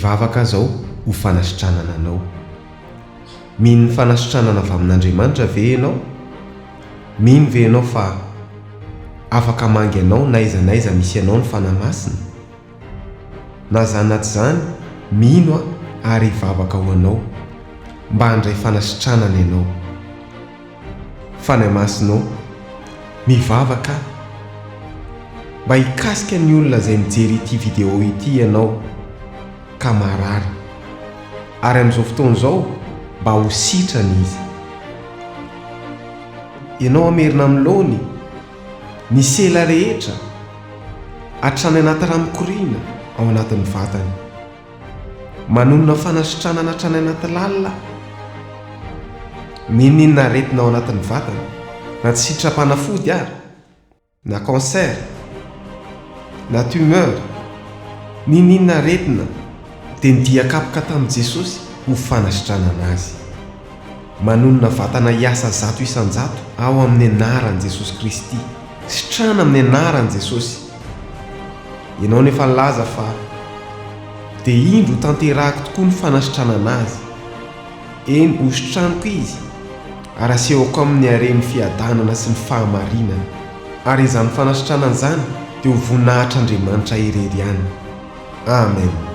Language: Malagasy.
hivavaka zao ho fanasitranana anao. Mino ny fanasitranana avy amin'Andriamanitra ve ianao? Mino ve ianao fa afaka mangy anao na aiza naiza misy anao ny fanamasina? Na zany na tsy zany, mino ary hivavaka ho anao mba handray fanasitranana ianao. Fanamasinao, mivavaka mba hikasika ny olona izay mijery ity vidéo ity ianao ka marary, ary amin'izao fotoana izao mba ho sitrana izy. Ianao amerina amin'ny laony, ny sela rehetra hatrany anaty rano-mikoriana ao anatin'ny vatany, manonona fanasitranana hatrany anaty lalina. Ninona aretina ao anatin'ny vatana, na tsy sitrapanafody ary, na cancer, na tumeur, ninona aretina dia nidiakapoka tamin'i Jesosy ho fanasitranana azy. Manonona vatana hiasa 100 isan-jato ao amin'ny anaran'i Jesosy Kristy, sitrana amin'ny anaran'i Jesosy. Ianao nefa laza fa dia indro tanterahako tokoa ny fanasitranana azy. Eny, hositraniko izy ary asehoko amin'ny hareny fiadanana sy ny fahamarinana, ary izany fanasitranana izany dia ho voninahitr'Andriamanitra irery ihany. Amen.